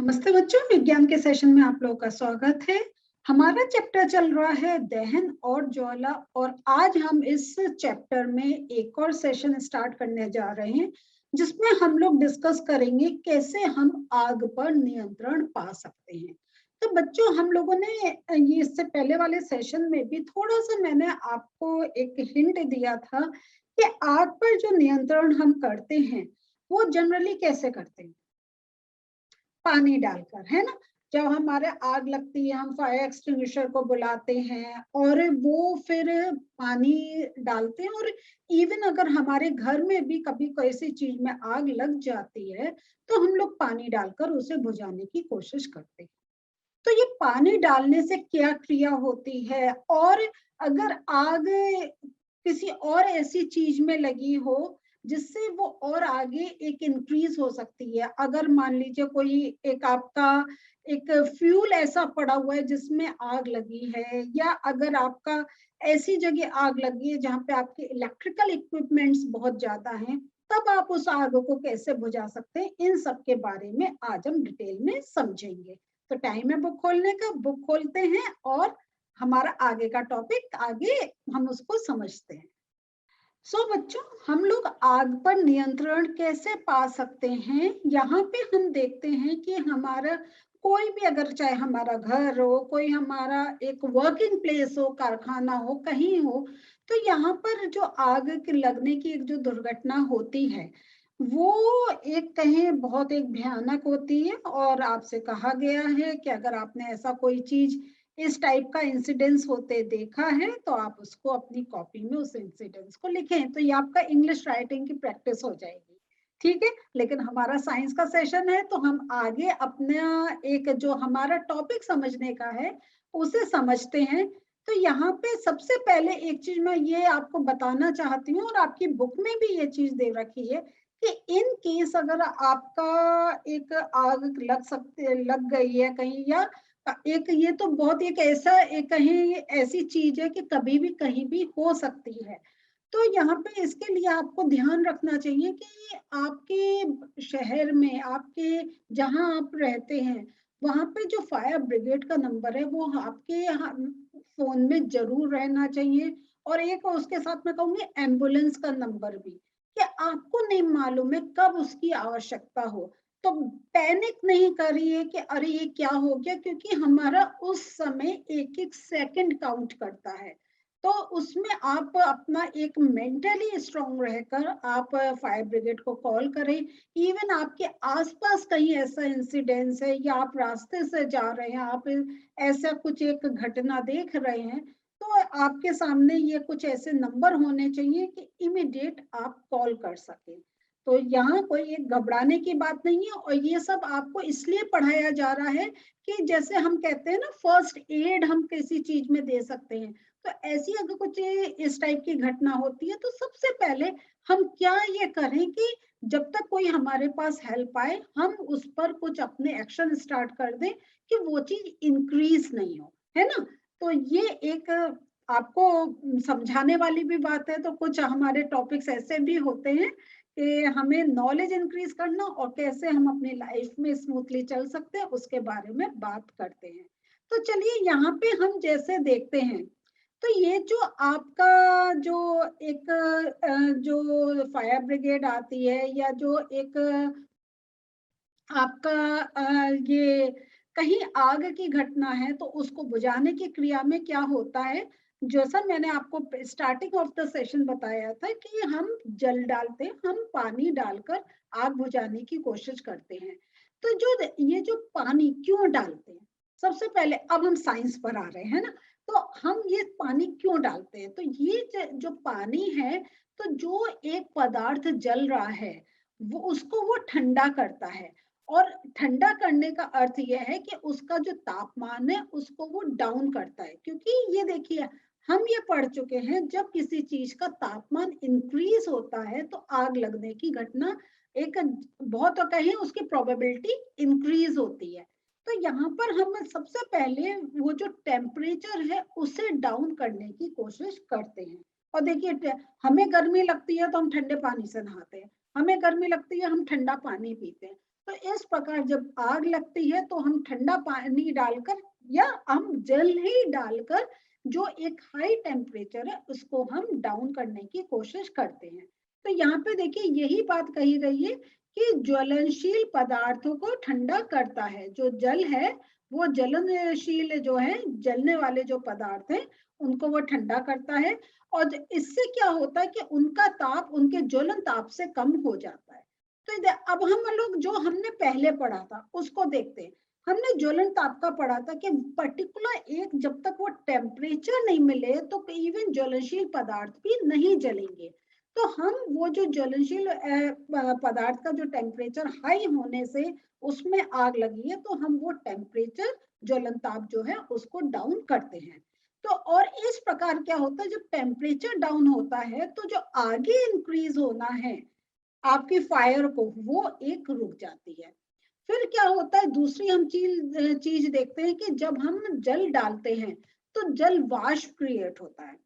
नमस्ते बच्चों, विज्ञान के सेशन में आप लोगों का स्वागत है। हमारा चैप्टर चल रहा है दहन और ज्वाला और आज हम इस चैप्टर में एक और सेशन स्टार्ट करने जा रहे हैं जिसमें हम लोग डिस्कस करेंगे कैसे हम आग पर नियंत्रण पा सकते हैं। तो बच्चों, हम लोगों ने ये इससे पहले वाले सेशन में भी थोड़ा सा मैंने आपको एक हिंट दिया था कि आग पर जो नियंत्रण हम करते हैं वो जनरली कैसे करते हैं, पानी डालकर, है ना। जब हमारे आग लगती है हम फायर एक्सटिंग्विशर को बुलाते हैं और वो फिर पानी डालते हैं। और इवन अगर हमारे घर में भी कभी कोई ऐसी चीज में आग लग जाती है तो हम लोग पानी डालकर उसे बुझाने की कोशिश करते हैं। तो ये पानी डालने से क्या क्रिया होती है, और अगर आग किसी और ऐसी चीज में लगी हो जिससे वो और आगे एक इंक्रीज हो सकती है। अगर मान लीजिए कोई एक आपका एक फ्यूल ऐसा पड़ा हुआ है जिसमें आग लगी है, या अगर आपका ऐसी जगह आग लगी है जहाँ पे आपके इलेक्ट्रिकल इक्विपमेंट्स बहुत ज्यादा हैं, तब आप उस आग को कैसे बुझा सकते हैं, इन सब के बारे में आज हम डिटेल में समझेंगे। तो टाइम है बुक खोलने का, बुक खोलते हैं और हमारा आगे का टॉपिक आगे हम उसको समझते हैं। बच्चों, हम लोग आग पर नियंत्रण कैसे पा सकते हैं। यहाँ पे हम देखते हैं कि हमारा कोई भी, अगर चाहे हमारा घर हो, कोई हमारा एक वर्किंग प्लेस हो, कारखाना हो, कहीं हो, तो यहाँ पर जो आग के लगने की एक जो दुर्घटना होती है वो एक कहें बहुत एक भयानक होती है। और आपसे कहा गया है कि अगर आपने ऐसा कोई चीज इस टाइप का इंसिडेंस होते देखा है तो आप उसको अपनी कॉपी में उस इंसिडेंस को लिखें, तो ये आपका इंग्लिश राइटिंग की प्रैक्टिस हो जाएगी। ठीक है, लेकिन हमारा साइंस का सेशन है तो हम आगे अपना एक जो हमारा टॉपिक समझने का है उसे समझते हैं। तो यहाँ पे सबसे पहले एक चीज मैं ये आपको बताना चाहती हूँ, और आपकी बुक में भी ये चीज दे रखी है कि इन केस अगर आपका एक आग लग गई है कहीं, या एक ये तो बहुत एक ऐसा एक कहीं ऐसी चीज है कि कभी भी कहीं भी हो सकती है। तो यहाँ पे इसके लिए आपको ध्यान रखना चाहिए कि आपके शहर में, आपके जहाँ आप रहते हैं, वहां पे जो फायर ब्रिगेड का नंबर है वो आपके फोन में जरूर रहना चाहिए। और एक उसके साथ मैं कहूंगी एम्बुलेंस का नंबर भी, कि आपको नहीं मालूम है कब उसकी आवश्यकता हो। तो पैनिक नहीं करिए कि अरे ये क्या हो गया, क्योंकि हमारा उस समय एक एक सेकंड काउंट करता है। तो उसमें आप अपना एक मेंटली स्ट्रांग रहकर आप फायर ब्रिगेड को कॉल करें। इवन आपके आसपास कहीं ऐसा इंसिडेंस है या आप रास्ते से जा रहे हैं, आप ऐसा कुछ एक घटना देख रहे हैं, तो आपके सामने ये कुछ ऐसे नंबर होने चाहिए कि इमीडिएट आप कॉल कर सकें। तो यहाँ कोई एक घबराने की बात नहीं है, और ये सब आपको इसलिए पढ़ाया जा रहा है कि जैसे हम कहते हैं ना, फर्स्ट एड हम किसी चीज में दे सकते हैं। तो ऐसी अगर कुछ इस टाइप की घटना होती है तो सबसे पहले हम क्या ये करें कि जब तक कोई हमारे पास हेल्प आए हम उस पर कुछ अपने एक्शन स्टार्ट कर दें कि वो चीज इंक्रीज नहीं हो, है ना। तो ये एक आपको समझाने वाली भी बात है। तो कुछ हमारे टॉपिक्स ऐसे भी होते हैं कि हमें नॉलेज इंक्रीज करना और कैसे हम अपनी लाइफ में स्मूथली चल सकते हैं उसके बारे में बात करते हैं। तो चलिए यहाँ पे हम जैसे देखते हैं, तो ये जो आपका जो एक जो फायर ब्रिगेड आती है, या जो एक आपका ये कहीं आग की घटना है, तो उसको बुझाने की क्रिया में क्या होता है, जैसा मैंने आपको स्टार्टिंग ऑफ द सेशन बताया था कि हम जल डालते हैं, हम पानी डालकर आग बुझाने की कोशिश करते हैं। तो जो ये जो पानी क्यों डालते हैं, सबसे पहले अब हम साइंस पर आ रहे हैं ना। तो हम ये पानी क्यों डालते हैं, तो ये जो पानी है, तो जो एक पदार्थ जल रहा है वो उसको वो ठंडा करता है। और ठंडा करने का अर्थ यह है कि उसका जो तापमान है उसको वो डाउन करता है। क्योंकि ये देखिए, हम ये पढ़ चुके हैं जब किसी चीज का तापमान इंक्रीज होता है तो आग लगने की घटना एक बहुत कहें उसकी प्रोबेबिलिटी इंक्रीज होती है। तो यहाँ पर हम सबसे पहले वो जो टेम्परेचर है उसे डाउन करने की कोशिश करते हैं। और देखिए, हमें गर्मी लगती है तो हम ठंडे पानी से नहाते हैं, हमें गर्मी लगती है हम ठंडा पानी पीते हैं। तो इस प्रकार जब आग लगती है तो हम ठंडा पानी डालकर या हम जल ही डालकर जो एक हाई टेम्परेचर है उसको हम डाउन करने की कोशिश करते हैं। तो यहाँ पे देखिए यही बात कही गई है कि ज्वलनशील पदार्थों को ठंडा करता है। जो जल है वो ज्वलनशील जो है, जलने वाले जो पदार्थ हैं उनको वो ठंडा करता है और इससे क्या होता है कि उनका ताप उनके ज्वलन ताप से कम हो जाता है। तो अब हम लोग जो हमने पहले पढ़ा था उसको देखते हैं। हमने ज्वलन ताप का पढ़ा था कि पर्टिकुलर एक जब तक वो टेम्परेचर नहीं मिले तो इवन ज्वलनशील पदार्थ भी नहीं जलेंगे। तो हम वो जो ज्वलनशील पदार्थ का जो टेम्परेचर हाई होने से उसमें आग लगी है तो हम वो टेम्परेचर ज्वलन ताप जो है उसको डाउन करते हैं। तो और इस प्रकार क्या होता है, जब टेम्परेचर डाउन होता है तो जो आगे इंक्रीज होना है आपकी फायर को वो एक रुक जाती है। फिर क्या होता है, दूसरी हम चीज देखते हैं कि जब हम जल डालते हैं तो जल वाष्प क्रिएट होता है,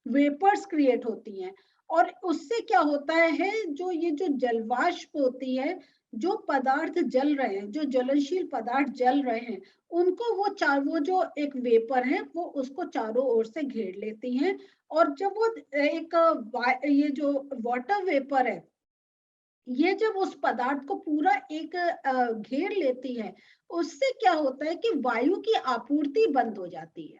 वेपर्स क्रिएट होती हैं और उससे क्या होता है, जो ये जो जलवाष्प होती है, जो पदार्थ जल रहे हैं, जो ज्वलनशील पदार्थ जल रहे हैं उनको वो जो एक वेपर है वो उसको चारों ओर से घेर लेती हैं। और जब वो एक ये जो वाटर वेपर है ये जब उस पदार्थ को पूरा एक घेर लेती है उससे क्या होता है कि वायु की आपूर्ति बंद हो जाती है।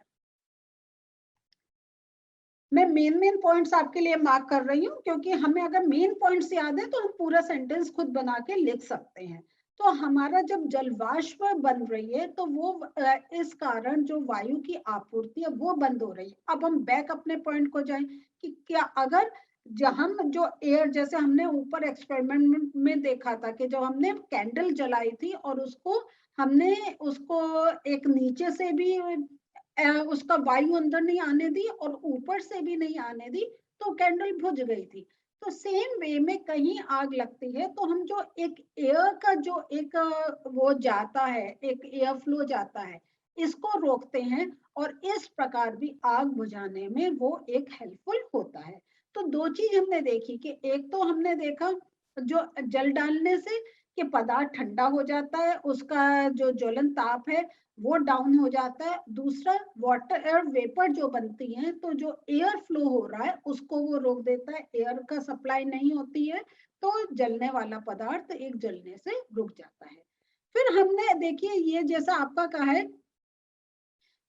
मैं मेन पॉइंट्स आपके लिए मार्क कर रही हूँ क्योंकि हमें अगर मेन पॉइंट्स याद है तो हम पूरा सेंटेंस खुद बना के लिख सकते हैं। तो हमारा जब जलवाष्प बन रही है तो वो इस कारण जो वायु की आपूर्ति है वो बंद हो रही है। अब हम बैक अपने पॉइंट को जाएं कि क्या अगर हम जो एयर, जैसे हमने ऊपर एक्सपेरिमेंट में देखा था कि जब हमने कैंडल जलाई थी और हमने उसको एक नीचे से भी उसका वायु अंदर नहीं आने दी और ऊपर से भी नहीं आने दी तो कैंडल बुझ गई थी। तो सेम वे में कहीं आग लगती है तो हम जो एक एयर का जो एक वो जाता है, एक एयर फ्लो जाता है, इसको रोकते हैं और इस प्रकार भी आग बुझाने में वो एक हेल्पफुल होता है। तो दो चीज हमने देखी कि एक तो हमने देखा जो जल डालने से कि पदार्थ ठंडा हो जाता है, उसका जो ज्वलन ताप है वो डाउन हो जाता है। दूसरा वाटर एयर वेपर जो बनती है तो जो एयर फ्लो हो रहा है उसको वो रोक देता है, एयर का सप्लाई नहीं होती है तो जलने वाला पदार्थ एक जलने से रुक जाता है। फिर हमने देखिए ये जैसा आपका कहा है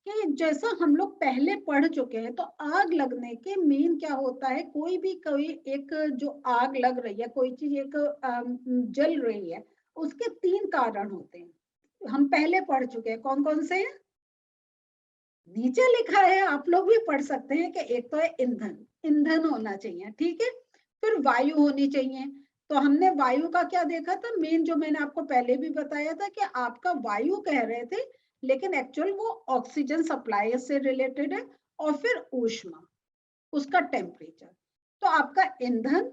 कि जैसा हम लोग पहले पढ़ चुके हैं तो आग लगने के मेन क्या होता है, कोई एक जो आग लग रही है, कोई चीज एक जल रही है, उसके तीन कारण होते हैं। हम पहले पढ़ चुके हैं, कौन कौन से हैं? नीचे लिखा है, आप लोग भी पढ़ सकते हैं कि एक तो है ईंधन, ईंधन होना चाहिए, ठीक है। फिर वायु होनी चाहिए। तो हमने वायु का क्या देखा था, मेन जो मैंने आपको पहले भी बताया था कि आपका वायु कह रहे थे लेकिन एक्चुअल वो ऑक्सीजन सप्लाई से रिलेटेड है। और फिर ऊष्मा, उसका टेम्परेचर। तो आपका ईंधन,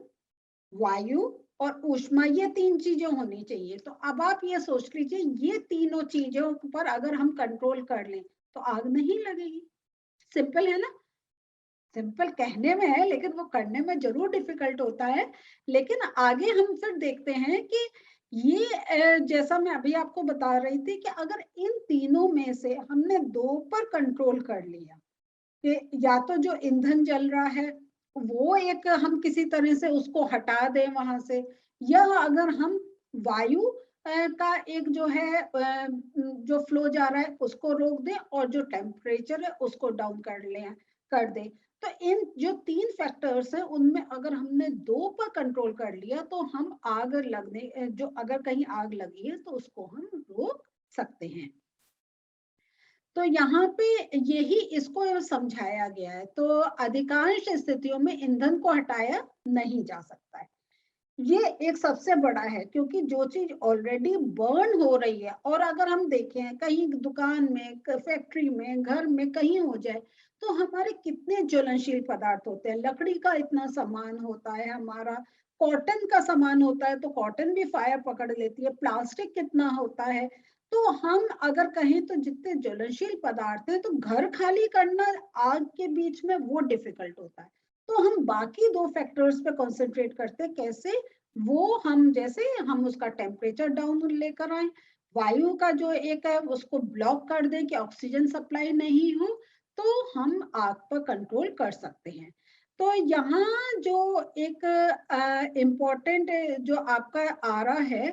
वायु और ऊष्मा, ये तीन चीजें होनी चाहिए। तो अब आप ये सोच लीजिए ये तीनों चीजों पर अगर हम कंट्रोल कर लें तो आग नहीं लगेगी। सिंपल है ना? सिंपल कहने में है लेकिन वो करने में जरूर डिफिकल्ट होता है। लेकिन आगे हम फिर देखते हैं कि ये जैसा मैं अभी आपको बता रही थी कि अगर इन तीनों में से हमने दो पर कंट्रोल कर लिया कि या तो जो ईंधन जल रहा है वो एक हम किसी तरह से उसको हटा दें वहां से, या अगर हम वायु का एक जो है जो फ्लो जा रहा है उसको रोक दें और जो टेम्परेचर है उसको डाउन कर दें। तो इन जो तीन फैक्टर्स हैं उनमें अगर हमने दो पर कंट्रोल कर लिया तो हम आग लगने जो अगर कहीं आग लगी है तो उसको हम रोक सकते हैं। तो यहाँ पे यही इसको समझाया गया है। तो अधिकांश स्थितियों में ईंधन को हटाया नहीं जा सकता है, ये एक सबसे बड़ा है क्योंकि जो चीज ऑलरेडी बर्न हो रही है, और अगर हम देखें कहीं दुकान में, फैक्ट्री में, घर में कहीं हो जाए तो हमारे कितने ज्वलनशील पदार्थ होते हैं। लकड़ी का इतना सामान होता है, हमारा कॉटन का सामान होता है तो कॉटन भी फायर पकड़ लेती है, प्लास्टिक कितना होता है। तो हम अगर कहें तो जितने ज्वलनशील पदार्थ हैं तो घर खाली करना आग के बीच में वो डिफिकल्ट होता है। तो हम बाकी दो फैक्टर्स पे कंसंट्रेट करते हैं, कैसे वो हम जैसे हम उसका टेम्परेचर डाउन लेकर आए, वायु का जो एक है उसको ब्लॉक कर दें कि ऑक्सीजन सप्लाई नहीं हो, तो हम आग पर कंट्रोल कर सकते हैं। तो यहाँ जो एक इम्पोर्टेंट जो आपका आ रहा है,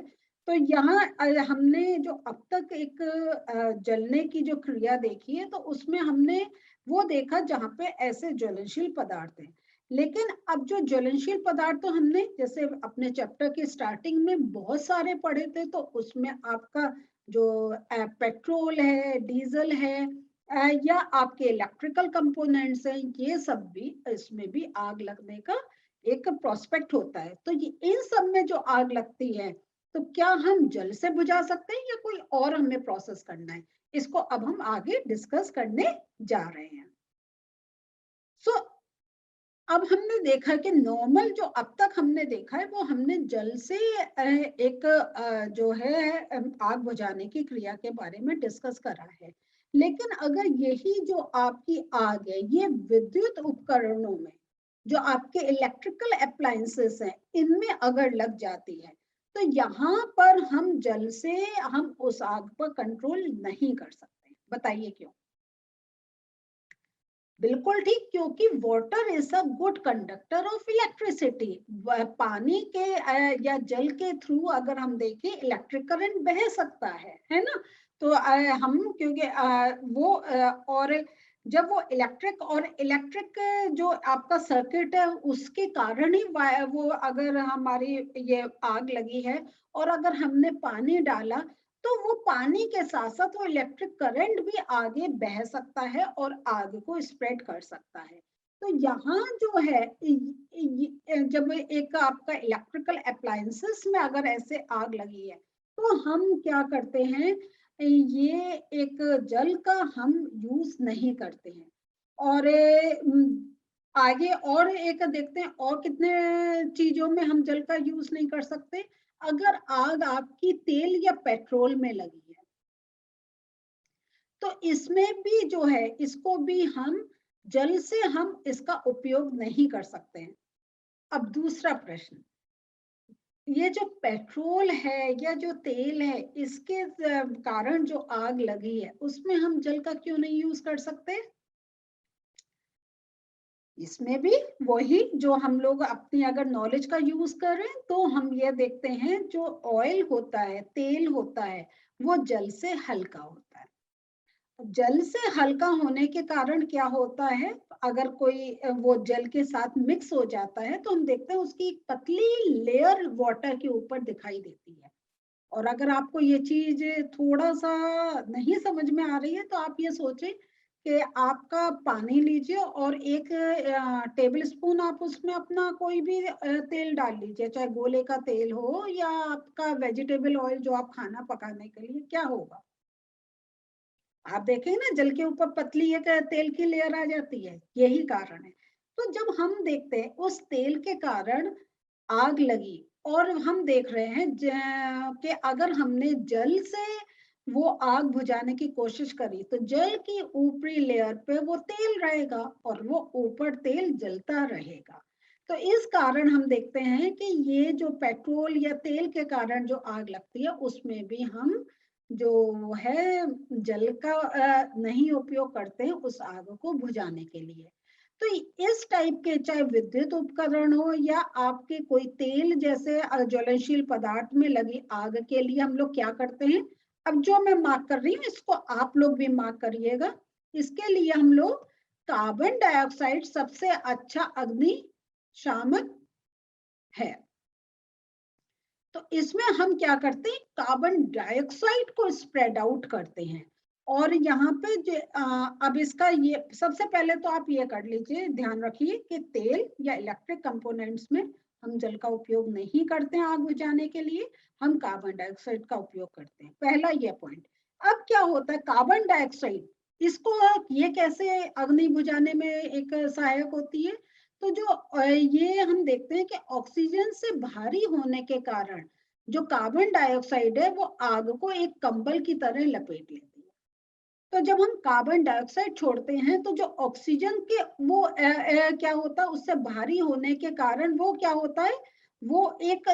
तो यहाँ हमने जो अब तक एक जलने की जो क्रिया देखी है, तो उसमें हमने वो देखा जहाँ पे ऐसे ज्वलनशील पदार्थ हैं। लेकिन अब जो ज्वलनशील पदार्थ तो हमने जैसे अपने चैप्टर के स्टार्टिंग में बहुत सारे पढ़े थे, तो उसमें आपका जो पेट्रोल है, डीजल है, या आपके इलेक्ट्रिकल कंपोनेंट्स हैं, ये सब भी इसमें भी आग लगने का एक प्रोस्पेक्ट होता है। तो ये इन सब में जो आग लगती है, तो क्या हम जल से बुझा सकते हैं या कोई और हमें प्रोसेस करना है, इसको अब हम आगे डिस्कस करने जा रहे हैं। सो अब हमने देखा कि नॉर्मल जो अब तक हमने देखा है वो हमने जल से एक जो है आग बुझाने की क्रिया के बारे में डिस्कस करा है। लेकिन अगर यही जो आपकी आग है ये विद्युत उपकरणों में, जो आपके इलेक्ट्रिकल अप्लायंसेस हैं, इनमें अगर लग जाती है, तो यहाँ पर हम जल से हम उस आग पर कंट्रोल नहीं कर सकते। बताइए क्यों? बिल्कुल ठीक, क्योंकि water is a good conductor of electricity. पानी के या जल के थ्रू अगर हम देखें इलेक्ट्रिक करंट बह सकता है ना। तो हम क्योंकि और जब वो इलेक्ट्रिक जो आपका सर्किट है उसके कारण ही वो अगर हमारी ये आग लगी है, और अगर हमने पानी डाला, तो वो पानी के साथ साथ वो इलेक्ट्रिक करंट भी आगे बह सकता है और आग को स्प्रेड कर सकता है। तो यहाँ जो है जब एक आपका इलेक्ट्रिकल अप्लायंसेस में अगर ऐसे आग लगी है, तो हम क्या करते हैं, ये एक जल का हम यूज नहीं करते हैं। और आगे और एक देखते हैं और कितने चीजों में हम जल का यूज नहीं कर सकते। अगर आग आपकी तेल या पेट्रोल में लगी है, तो इसमें भी जो है इसको भी हम जल से हम इसका उपयोग नहीं कर सकते हैं। अब दूसरा प्रश्न, ये जो पेट्रोल है या जो तेल है, इसके कारण जो आग लगी है उसमें हम जल का क्यों नहीं यूज कर सकते? इसमें भी वही जो हम लोग अपनी अगर नॉलेज का यूज करें, तो हम ये देखते हैं जो ऑयल होता है, तेल होता है, वो जल से हल्का होता है। जल से हल्का होने के कारण क्या होता है, अगर कोई वो जल के साथ मिक्स हो जाता है, तो हम देखते हैं उसकी एक पतली लेयर वाटर के ऊपर दिखाई देती है। और अगर आपको ये चीज थोड़ा सा नहीं समझ में आ रही है, तो आप ये सोचें कि आपका पानी लीजिए और एक टेबल स्पून आप उसमें अपना कोई भी तेल डाल लीजिए, चाहे गोले का तेल हो या आपका वेजिटेबल ऑयल जो आप खाना पकाने के लिए, क्या होगा? आप देखेंगे ना जल के ऊपर पतली एक तेल की लेयर आ जाती है, यही कारण है। तो जब हम देखते हैं उस तेल के कारण आग लगी, और हम देख रहे हैं कि अगर हमने जल से वो आग बुझाने की कोशिश करी, तो जल की ऊपरी लेयर पे वो तेल रहेगा और वो ऊपर तेल जलता रहेगा। तो इस कारण हम देखते हैं कि ये जो पेट्रोल या तेल के कारण जो आग लगती है, उसमें भी हम जो है जल का नहीं उपयोग करते हैं उस आग को बुझाने के लिए। तो इस टाइप के चाहे विद्युत उपकरण हो या आपके कोई तेल जैसे ज्वलनशील पदार्थ में लगी आग के लिए हम लोग क्या करते हैं, अब जो मैं मार्क कर रही हूँ इसको आप लोग भी मार्क करिएगा। इसके लिए हम लोग कार्बन डाइऑक्साइड सबसे अच्छा अग्निशामक है। तो इसमें हम क्या करते हैं, कार्बन डाइऑक्साइड को स्प्रेड आउट करते हैं। और यहाँ पे अब इसका ये सबसे पहले तो आप ये कर लीजिए, ध्यान रखिए कि तेल या इलेक्ट्रिक कंपोनेंट्स में हम जल का उपयोग नहीं करते हैं आग बुझाने के लिए, हम कार्बन डाइऑक्साइड का उपयोग करते हैं। पहला ये पॉइंट। अब क्या होता है, कार्बन डाइऑक्साइड इसको ये कैसे अग्नि बुझाने में एक सहायक होती है, तो जो ये हम देखते हैं कि ऑक्सीजन से भारी होने के कारण जो कार्बन डाइऑक्साइड है वो आग को एक कंबल की तरह लपेट लेती है। तो जब हम कार्बन डाइऑक्साइड छोड़ते हैं, तो जो ऑक्सीजन के वो क्या होता है, उससे भारी होने के कारण वो क्या होता है, वो एक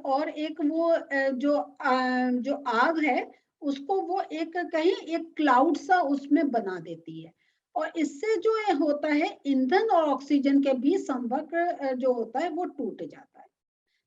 और एक वो जो आग है उसको वो एक कहीं एक क्लाउड सा उसमें बना देती है। और इससे जो होता है ईंधन और ऑक्सीजन के बीच संपर्क जो होता है वो टूट जाता है।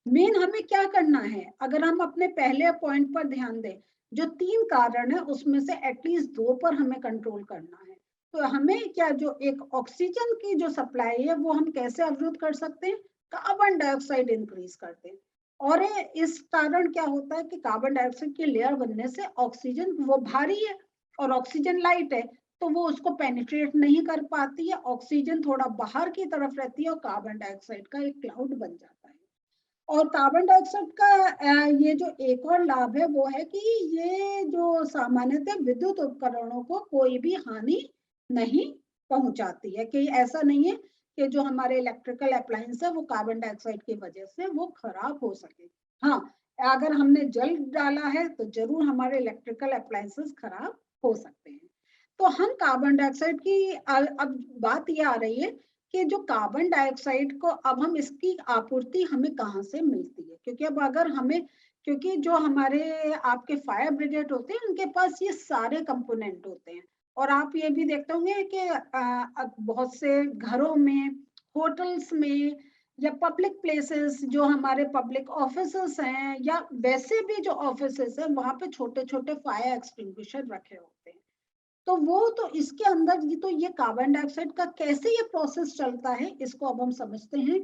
मेन हमें क्या करना है, अगर हम अपने पहले पॉइंट पर ध्यान दें, जो 3 कारण है उसमें से एटलीस्ट 2 पर हमें कंट्रोल करना है। तो हमें क्या, जो एक ऑक्सीजन की जो सप्लाई है वो हम कैसे अवरुद्ध कर सकते हैं, कार्बन डाइऑक्साइड इंक्रीज करते हैं। और इस कारण क्या होता है कि कार्बन डाइऑक्साइड की लेयर बनने से ऑक्सीजन वो भारी है और ऑक्सीजन लाइट है, तो वो उसको पेनिट्रेट नहीं कर पाती है, ऑक्सीजन थोड़ा बाहर की तरफ रहती है और कार्बन डाइऑक्साइड का एक क्लाउड बन जाता है। और कार्बन डाइऑक्साइड का ये जो एक और लाभ है वो है कि ये जो सामान्यतः विद्युत उपकरणों को कोई भी हानि नहीं पहुंचाती है, कि ऐसा नहीं है कि जो हमारे इलेक्ट्रिकल अप्लायंस है वो कार्बन डाइऑक्साइड की वजह से वो खराब हो सके। हाँ, अगर हमने जल डाला है तो जरूर हमारे इलेक्ट्रिकल अप्लायंसेस खराब हो सकते हैं। तो हम कार्बन डाइऑक्साइड की अब बात ये आ रही है कि जो कार्बन डाइऑक्साइड को अब हम इसकी आपूर्ति हमें कहाँ से मिलती है, क्योंकि अब अगर हमें, क्योंकि जो हमारे आपके फायर ब्रिगेड होते हैं उनके पास ये सारे कंपोनेंट होते हैं। और आप ये भी देखते होंगे कि बहुत से घरों में, होटल्स में या पब्लिक प्लेसेस, जो हमारे पब्लिक ऑफिसेस हैं या वैसे भी जो ऑफिसेस हैं वहां पे छोटे छोटे फायर एक्सटिंग्विशर रखे होते हैं। तो वो तो इसके अंदर ये कार्बन डाइऑक्साइड का कैसे ये प्रोसेस चलता है इसको अब हम समझते हैं।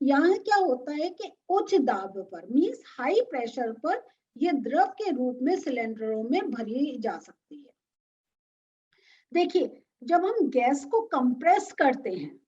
यहाँ क्या होता है कि उच्च दाब पर, मींस हाई प्रेशर पर, ये द्रव के रूप में सिलेंडरों में भरी जा सकती है। देखिए, जब हम गैस को कंप्रेस करते हैं,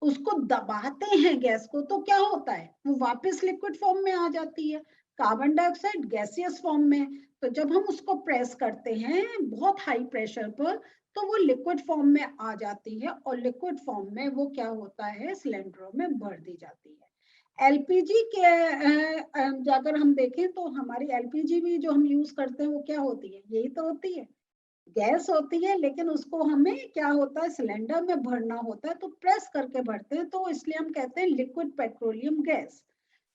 उसको दबाते हैं गैस को, तो क्या होता है, वो वापस लिक्विड फॉर्म में आ जाती है, कार्बन डाइऑक्साइड गैसियस फॉर्म में। तो जब हम उसको प्रेस करते हैं बहुत हाई प्रेशर पर, तो वो लिक्विड फॉर्म में आ जाती है और लिक्विड फॉर्म में वो क्या होता है, सिलेंडरों में भर दी जाती है। एलपीजी के अगर हम देखें तो हमारी एलपीजी भी जो हम यूज करते हैं वो क्या होती है, यही तो होती है, गैस होती है, लेकिन उसको हमें क्या होता है, सिलेंडर में भरना होता है, तो प्रेस करके भरते हैं, तो इसलिए हम कहते हैं लिक्विड पेट्रोलियम गैस,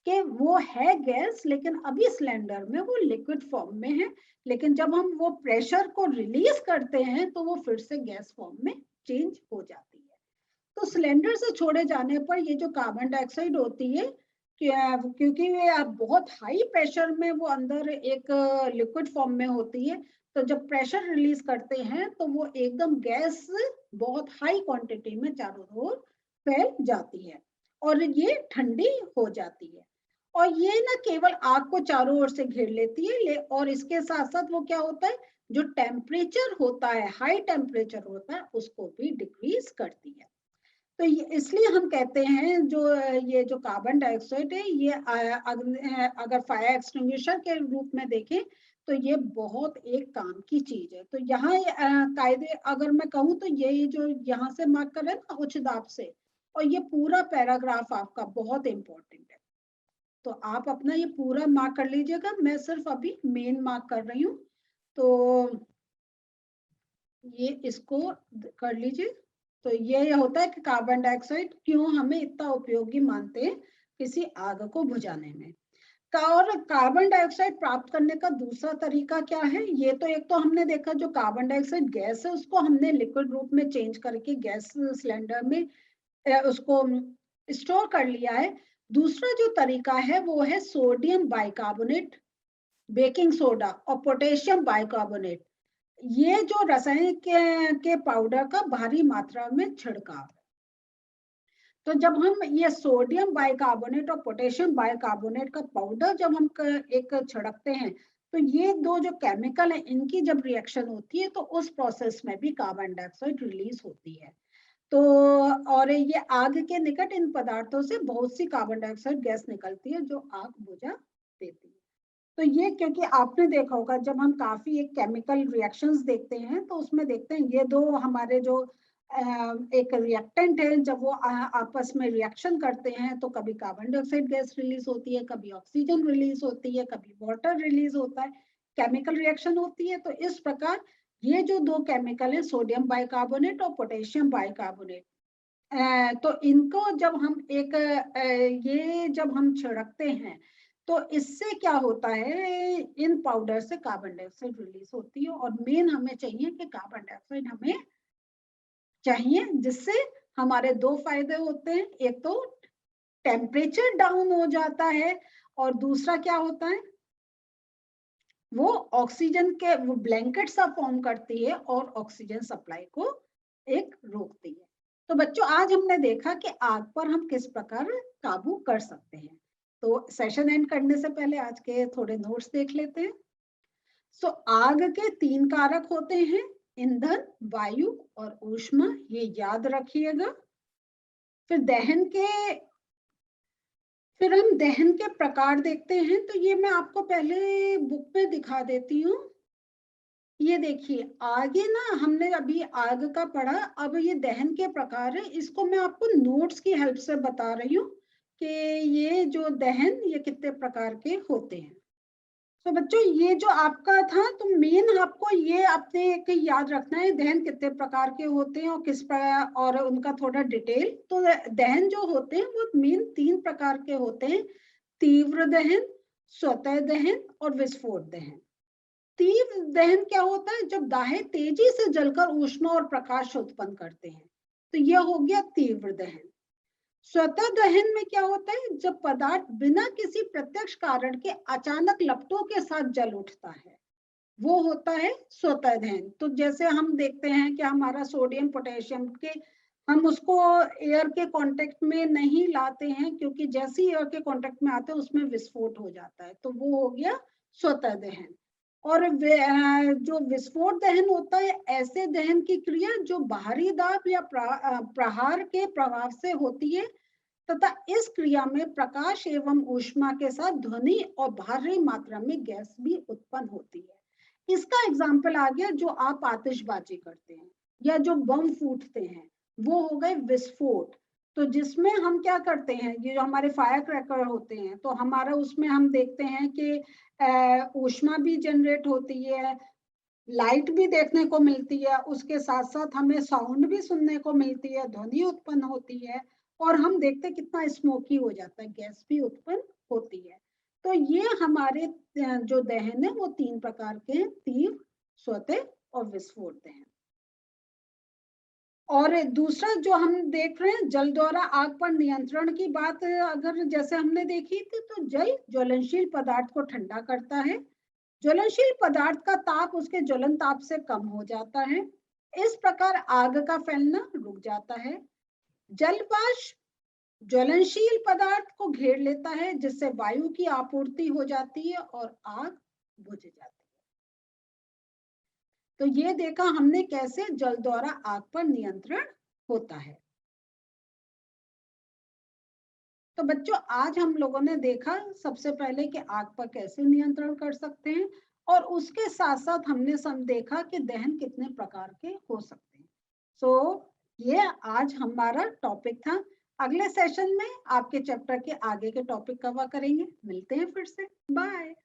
कि वो है गैस लेकिन अभी सिलेंडर में वो लिक्विड फॉर्म में है। लेकिन जब हम वो प्रेशर को रिलीज करते हैं तो वो फिर से गैस फॉर्म में चेंज हो जाती है। तो सिलेंडर से छोड़े जाने पर ये जो कार्बन डाइऑक्साइड होती है, क्योंकि वे आप बहुत हाई प्रेशर में वो अंदर एक लिक्विड फॉर्म में होती है, तो जब प्रेशर रिलीज करते हैं तो वो एकदम गैस बहुत हाई क्वांटिटी में चारों ओर फैल जाती है और ये ठंडी हो जाती है। और ये ना केवल आग को चारों ओर से घेर लेती है, और इसके साथ साथ वो क्या होता है, जो टेम्परेचर होता है, हाई टेम्परेचर होता है, उसको भी डिक्रीज करती है। तो इसलिए हम कहते हैं जो ये जो कार्बन डाइऑक्साइड है, ये अगर फायर एक्सटिंग्विशर के रूप में देखें तो ये बहुत एक काम की चीज है। तो यहाँ कायदे अगर मैं कहूँ तो ये जो यहाँ से मार्क कर रहे हैं ना उच्च दाब से, और ये पूरा पैराग्राफ आपका बहुत इंपॉर्टेंट है, तो आप अपना ये पूरा मार्क कर लीजिएगा। मैं सिर्फ अभी मेन मार्क कर रही हूँ, तो ये इसको कर लीजिए। तो ये होता है कि कार्बन डाइऑक्साइड क्यों हमें इतना उपयोगी मानते हैं किसी आग को बुझाने में। और कार्बन डाइऑक्साइड प्राप्त करने का दूसरा तरीका क्या है, ये तो एक तो हमने देखा जो कार्बन डाइऑक्साइड गैस है उसको हमने लिक्विड रूप में चेंज करके गैस सिलेंडर में उसको स्टोर कर लिया है। दूसरा जो तरीका है वो है सोडियम बाइकार्बोनेट, बेकिंग सोडा और पोटेशियम बाइकार्बोनेट, ये जो रसायन के पाउडर का भारी मात्रा में छिड़काव। तो जब हम ये सोडियम बाइकार्बोनेट और पोटेशियम बाइकार्बोनेट का पाउडर जब हम एक छिड़कते हैं, तो ये दो जो केमिकल है इनकी जब रिएक्शन होती है तो उस प्रोसेस में भी कार्बन डाइऑक्साइड रिलीज होती है। तो और ये आग के निकट इन पदार्थों से बहुत सी कार्बन डाइऑक्साइड गैस निकलती है जो आग बुझा देती है। तो ये क्योंकि आपने देखा होगा जब हम काफी एक केमिकल रिएक्शंस देखते हैं तो उसमें देखते हैं ये दो हमारे जो एक रिएक्टेंट है, जब वो आपस में रिएक्शन करते हैं तो कभी कार्बन डाइऑक्साइड गैस रिलीज होती है, कभी ऑक्सीजन रिलीज होती है, कभी वाटर रिलीज होता है, केमिकल रिएक्शन होती है। तो इस प्रकार ये जो दो केमिकल है सोडियम बाइकार्बोनेट और पोटेशियम बाइकार्बोनेट, तो इनको जब हम ये जब हम छिड़कते हैं तो इससे क्या होता है, इन पाउडर से कार्बन डाइऑक्साइड रिलीज होती है, और मेन हमें चाहिए कि कार्बन डाइऑक्साइड हमें चाहिए, जिससे हमारे दो फायदे होते हैं, एक तो टेम्परेचर डाउन हो जाता है और दूसरा क्या होता है, वो ऑक्सीजन के वो ब्लैंकेट सा फॉर्म करती है और ऑक्सीजन सप्लाई को एक रोकती है। तो बच्चों आज हमने देखा कि आग पर हम किस प्रकार काबू कर सकते हैं। तो सेशन एंड करने से पहले आज के थोड़े नोट्स देख लेते हैं। सो आग के 3 कारक होते हैं, ईंधन, वायु और ऊष्मा, ये याद रखिएगा। फिर हम दहन के प्रकार देखते हैं, तो ये मैं आपको पहले बुक में दिखा देती हूँ। ये देखिए आगे ना हमने अभी आग का पढ़ा, अब ये दहन के प्रकार है, इसको मैं आपको नोट्स की हेल्प से बता रही हूँ कि ये जो दहन ये कितने प्रकार के होते हैं। तो बच्चों ये जो आपका था, तो मेन आपको ये अपने एक याद रखना है, दहन कितने प्रकार के होते हैं और किस प्रकार, और उनका थोड़ा डिटेल। तो दहन जो होते हैं वो मेन 3 प्रकार के होते हैं, तीव्र दहन, स्वतः दहन और विस्फोट दहन। तीव्र दहन क्या होता है, जब दाहे तेजी से जलकर ऊष्मा और प्रकाश उत्पन्न करते हैं, तो यह हो गया तीव्र दहन। स्वतः दहन में क्या होता है, जब पदार्थ बिना किसी प्रत्यक्ष कारण के अचानक लपटों के साथ जल उठता है, वो होता है स्वतः दहन। तो जैसे हम देखते हैं कि हमारा सोडियम पोटेशियम के हम उसको एयर के कांटेक्ट में नहीं लाते हैं, क्योंकि जैसे ही एयर के कांटेक्ट में आते हैं उसमें विस्फोट हो जाता है, तो वो हो गया स्वतः दहन। और जो विस्फोट दहन होता है, ऐसे दहन की क्रिया जो बाहरी दाब या प्रहार के प्रभाव से होती है, तथा इस क्रिया में प्रकाश एवं ऊष्मा के साथ ध्वनि और भारी मात्रा में गैस भी उत्पन्न होती है। इसका एग्जाम्पल आ गया, जो आप आतिशबाजी करते हैं या जो बम फूटते हैं, वो हो गए विस्फोट। तो जिसमें हम क्या करते हैं, ये जो हमारे फायर क्रैकर होते हैं, तो हमारा उसमें हम देखते हैं कि ऊष्मा भी जनरेट होती है, लाइट भी देखने को मिलती है, उसके साथ साथ हमें साउंड भी सुनने को मिलती है, ध्वनि उत्पन्न होती है, और हम देखते हैं कितना स्मोकी हो जाता है, गैस भी उत्पन्न होती है। तो ये हमारे जो दहन है वो 3 प्रकार के हैं, तीव्र, स्वतः और विस्फोट दहन। और दूसरा जो हम देख रहे हैं, जल द्वारा आग पर नियंत्रण की बात अगर जैसे हमने देखी थी, तो जल ज्वलनशील पदार्थ को ठंडा करता है। ज्वलनशील पदार्थ का ताप उसके ज्वलन ताप से कम हो जाता है, इस प्रकार आग का फैलना रुक जाता है। जल वाष्प ज्वलनशील पदार्थ को घेर लेता है, जिससे वायु की आपूर्ति हो जाती है और आग बुझ जाती है। तो ये देखा हमने कैसे जल द्वारा आग पर नियंत्रण होता है। तो बच्चों आज हम लोगों ने देखा सबसे पहले कि आग पर कैसे नियंत्रण कर सकते हैं, और उसके साथ साथ हमने देखा कि दहन कितने प्रकार के हो सकते हैं। ये आज हमारा टॉपिक था। अगले सेशन में आपके चैप्टर के आगे के टॉपिक कवर करेंगे। मिलते हैं फिर से, बाय।